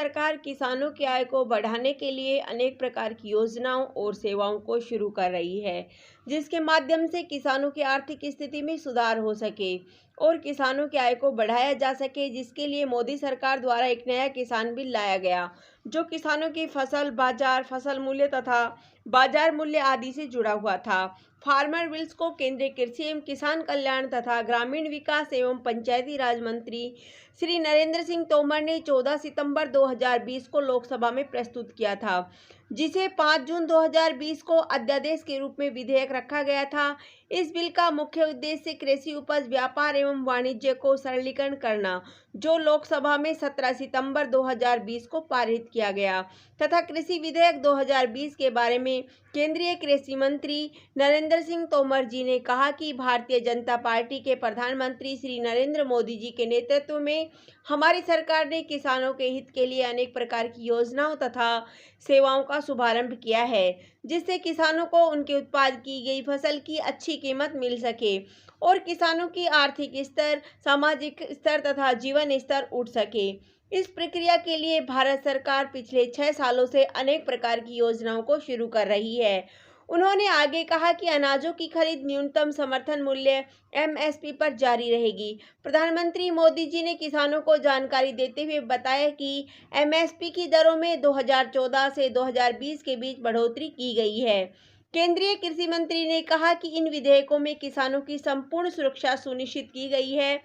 सरकार किसानों की आय को बढ़ाने के लिए अनेक प्रकार की योजनाओं और सेवाओं को शुरू कर रही है, जिसके माध्यम से किसानों की आर्थिक स्थिति में सुधार हो सके और किसानों की आय को बढ़ाया जा सके। जिसके लिए मोदी सरकार द्वारा एक नया किसान बिल लाया गया, जो किसानों की फसल बाजार, फसल मूल्य तथा बाजार मूल्य आदि से जुड़ा हुआ था। फार्मर बिल्स को केंद्रीय कृषि एवं किसान कल्याण तथा ग्रामीण विकास एवं पंचायती राज मंत्री श्री नरेंद्र सिंह तोमर ने 14 सितंबर 2020 को लोकसभा में प्रस्तुत किया था, जिसे 5 जून 2020 को अध्यादेश के रूप में विधेयक रखा गया था। इस बिल का मुख्य उद्देश्य कृषि उपज व्यापार एवं वाणिज्य को सरलीकरण करना, जो लोकसभा में 17 सितंबर 2020 को पारित किया गया तथा कृषि विधेयक 2020 के बारे में केंद्रीय कृषि मंत्री नरेंद्र सिंह तोमर जी ने कहा कि भारतीय जनता पार्टी के प्रधानमंत्री श्री नरेंद्र मोदी जी के नेतृत्व में हमारी सरकार ने किसानों के हित के लिए अनेक प्रकार की योजनाओं तथा सेवाओं का शुभारंभ किया है, जिससे किसानों को उनके उत्पाद की गई फसल की अच्छी कीमत मिल सके और किसानों की आर्थिक स्तर, सामाजिक स्तर तथा जीवन स्तर उठ सके। इस प्रक्रिया के लिए भारत सरकार पिछले 6 सालों से अनेक प्रकार की योजनाओं को शुरू कर रही है। उन्होंने आगे कहा कि अनाजों की खरीद न्यूनतम समर्थन मूल्य एमएसपी पर जारी रहेगी। प्रधानमंत्री मोदी जी ने किसानों को जानकारी देते हुए बताया कि एमएसपी की दरों में 2014 से 2020 के बीच बढ़ोतरी की गई है। केंद्रीय कृषि मंत्री ने कहा कि इन विधेयकों में किसानों की संपूर्ण सुरक्षा सुनिश्चित की गई है।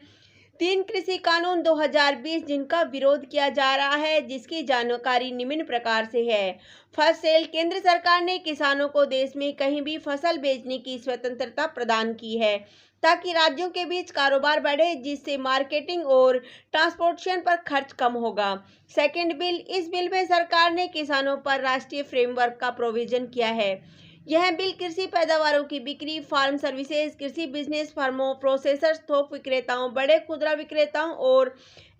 3 कृषि कानून 2020 जिनका विरोध किया जा रहा है, जिसकी जानकारी निम्न प्रकार से है। फर्स्ट सेल, केंद्र सरकार ने किसानों को देश में कहीं भी फसल बेचने की स्वतंत्रता प्रदान की है, ताकि राज्यों के बीच कारोबार बढ़े, जिससे मार्केटिंग और ट्रांसपोर्टेशन पर खर्च कम होगा। सेकंड बिल, इस बिल में सरकार ने किसानों पर राष्ट्रीय फ्रेमवर्क का प्रोविजन किया है। यह बिल कृषि पैदावारों की बिक्री, फार्म सर्विसेज, कृषि बिजनेस फर्मों, प्रोसेसर्स, थोक विक्रेताओं, बड़े खुदरा विक्रेताओं और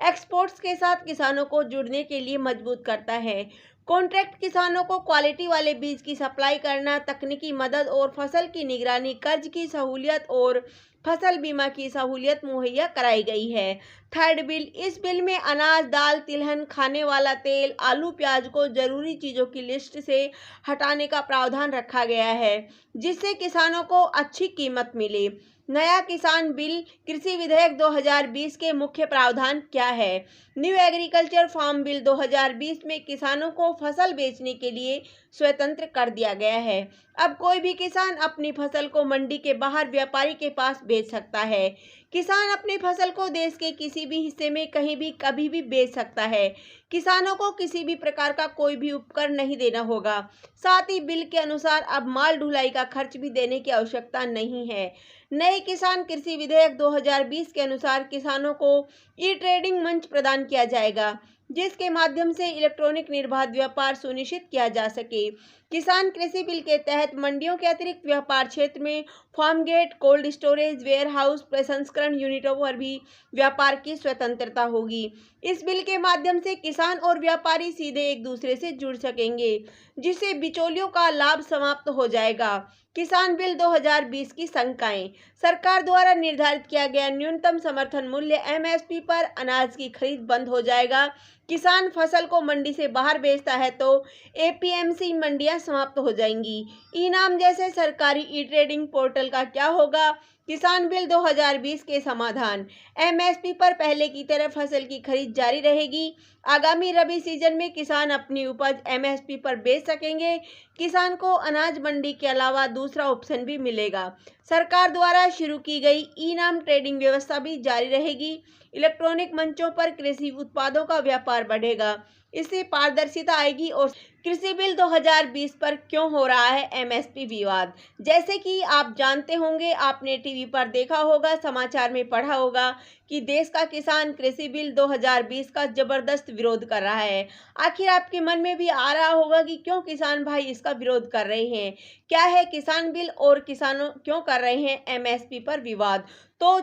एक्सपोर्ट्स के साथ किसानों को जुड़ने के लिए मजबूत करता है। कॉन्ट्रैक्ट, किसानों को क्वालिटी वाले बीज की सप्लाई करना, तकनीकी मदद और फसल की निगरानी, कर्ज की सहूलियत और फसल बीमा की सहूलियत मुहैया कराई गई है। थर्ड बिल, इस बिल में अनाज, दाल, तिलहन, खाने वाला तेल, आलू, प्याज को जरूरी चीजों की लिस्ट से हटाने का प्रावधान रखा गया है, जिससे किसानों को अच्छी कीमत मिले। नया किसान बिल, कृषि विधेयक 2020 के मुख्य प्रावधान क्या है? न्यू एग्रीकल्चर फार्म बिल 2020 में किसानों को फसल बेचने के लिए स्वतंत्र कर दिया गया है। अब कोई भी किसान अपनी फसल को मंडी के बाहर व्यापारी के पास बेच सकता है। किसान अपनी फसल को देश के किसी भी हिस्से में कहीं भी कभी भी बेच सकता है। किसानों को किसी भी प्रकार का कोई भी उपकर नहीं देना होगा। साथ ही बिल के अनुसार अब माल ढुलाई का खर्च भी देने की आवश्यकता नहीं है। नए किसान कृषि विधेयक 2020 के अनुसार किसानों को ई ट्रेडिंग मंच प्रदान किया जाएगा, जिसके माध्यम से इलेक्ट्रॉनिक निर्बाध व्यापार सुनिश्चित किया जा सके। किसान कृषि बिल के तहत मंडियों के अतिरिक्त व्यापार क्षेत्र में farm gate, cold storage, warehouse, प्रसंस्करण यूनिटों पर भी व्यापार की स्वतंत्रता होगी। इस बिल के माध्यम से किसान और व्यापारी सीधे एक दूसरे से जुड़ सकेंगे, जिससे बिचौलियों का लाभ समाप्त हो जाएगा। किसान बिल 2020 की शंकाएं, सरकार द्वारा निर्धारित किया गया न्यूनतम समर्थन मूल्य एमएसपी पर अनाज की खरीद बंद हो जाएगा। किसान फसल को मंडी से बाहर बेचता है तो एपीएमसी मंडियां समाप्त हो जाएंगी। ई नाम जैसे सरकारी ई ट्रेडिंग पोर्टल का क्या होगा? किसान बिल 2020 के समाधान, एमएसपी पर पहले की तरह फसल की खरीद जारी रहेगी। आगामी रबी सीजन में किसान अपनी उपज एमएसपी पर बेच सकेंगे। किसान को अनाज मंडी के अलावा दूसरा ऑप्शन भी मिलेगा। सरकार द्वारा शुरू की गई ई नाम ट्रेडिंग व्यवस्था भी जारी रहेगी। इलेक्ट्रॉनिक मंचों पर कृषि उत्पादों का व्यापार बढ़ेगा। इससे पारदर्शिता आएगी। और कृषि बिल 2020 पर क्यों हो रहा है एमएसपी विवाद? जैसे कि आप जानते होंगे, आपने टीवी पर देखा होगा, समाचार में पढ़ा होगा कि देश का किसान कृषि बिल 2020 का जबरदस्त विरोध कर रहा है। आखिर आपके मन में भी आ रहा होगा कि क्यों किसान भाई इसका विरोध कर रहे हैं, क्या है किसान बिल और किसानों क्यों कर रहे हैं एमएसपी पर विवाद। तो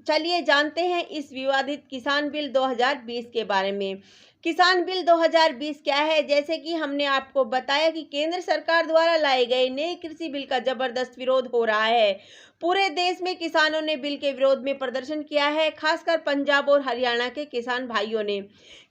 चलिए जानते हैं इस विवादित किसान बिल 2020 के बारे में। किसान बिल 2020 क्या है? जैसे कि हमने आपको बताया कि केंद्र सरकार द्वारा लाए गए नए कृषि बिल का जबरदस्त विरोध हो रहा है। पूरे देश में किसानों ने बिल के विरोध में प्रदर्शन किया है। खासकर पंजाब और हरियाणा के किसान भाइयों ने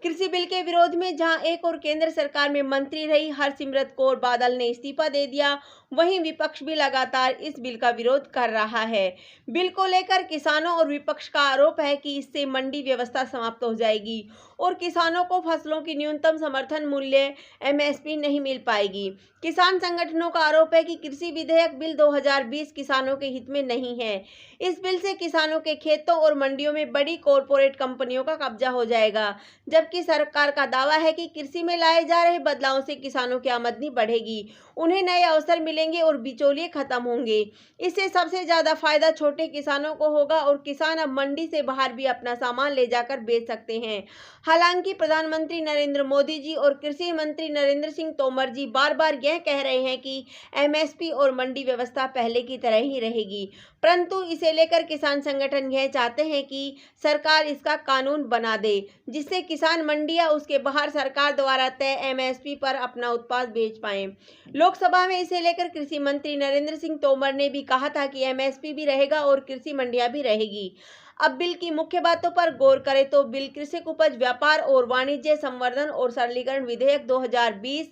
कृषि बिल के विरोध में, जहां एक और केंद्र सरकार में मंत्री रही हरसिमरत कौर बादल ने इस्तीफा दे दिया, वहीं विपक्ष भी लगातार इस बिल का विरोध कर रहा है। बिल को लेकर किसानों और विपक्ष का आरोप है कि इससे मंडी व्यवस्था समाप्त हो जाएगी और किसानों को फसलों की न्यूनतम समर्थन मूल्य एमएसपी नहीं मिल पाएगी। किसान संगठनों का आरोप है कि कृषि विधेयक बिल 2020 किसानों के हित में नहीं है। इस बिल से किसानों के खेतों और मंडियों में बड़ी कॉरपोरेट कंपनियों का कब्जा हो जाएगा, जबकि सरकार का दावा है कि कृषि में लाए जा रहे बदलावों से किसानों की आमदनी बढ़ेगी, उन्हें नए अवसर मिलेंगे और बिचौलिए खत्म होंगे। इससे सबसे ज्यादा फायदा छोटे किसानों को होगा और किसान अब मंडी से बाहर भी अपना सामान ले जाकर बेच सकते हैं। हालांकि प्रधानमंत्री नरेंद्र मोदी जी और कृषि मंत्री नरेंद्र सिंह तोमर जी बार बार यह कह रहे हैं कि एमएसपी और मंडी व्यवस्था पहले की तरह ही रहेगी, परंतु इसे लेकर किसान संगठन यह चाहते हैं कि सरकार इसका कानून बना दे, जिससे किसान मंडी या उसके बाहर सरकार द्वारा तय एमएसपी पर अपना उत्पाद बेच पाएं। लोकसभा में इसे लेकर कृषि मंत्री नरेंद्र सिंह तोमर ने भी कहा था कि एमएसपी भी रहेगा और कृषि मंडियां भी रहेगी। अब बिल की मुख्य बातों पर गौर करें तो बिल कृषि उपज व्यापार और वाणिज्य संवर्धन और सरलीकरण विधेयक 2020,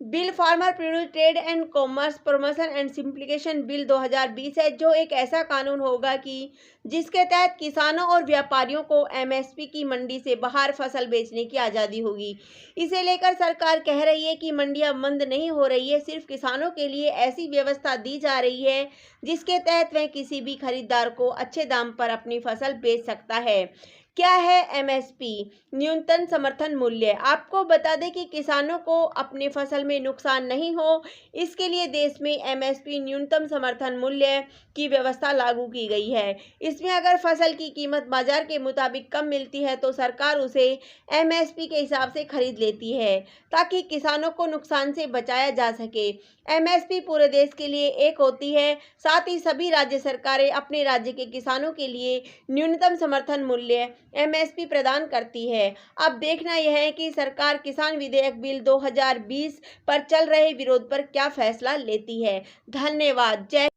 bill farmer produce trade and commerce promotion and simplification bill 2020 है, जो एक ऐसा कानून होगा कि जिसके तहत किसानों और व्यापारियों को एमएसपी की मंडी से बाहर फसल बेचने की आज़ादी होगी। इसे लेकर सरकार कह रही है कि मंडियां बंद नहीं हो रही है, सिर्फ किसानों के लिए ऐसी व्यवस्था दी जा रही है जिसके तहत वह किसी भी खरीदार को अच्छे दाम पर अपनी फसल बेच सकता है। क्या है एमएसपी? न्यूनतम समर्थन मूल्य। आपको बता दें कि किसानों को अपनी फसल में नुकसान नहीं हो, इसके लिए देश में एमएसपी न्यूनतम समर्थन मूल्य की व्यवस्था लागू की गई है। इसमें अगर फसल की कीमत बाजार के मुताबिक कम मिलती है तो सरकार उसे एमएसपी के हिसाब से खरीद लेती है, ताकि किसानों को नुकसान से बचाया जा सके। एमएसपी पूरे देश के लिए एक होती है, साथ ही सभी राज्य सरकारें अपने राज्य के किसानों के लिए न्यूनतम समर्थन मूल्य एमएसपी प्रदान करती है। अब देखना यह है कि सरकार किसान विधेयक बिल 2020 पर चल रहे विरोध पर क्या फैसला लेती है। धन्यवाद। जय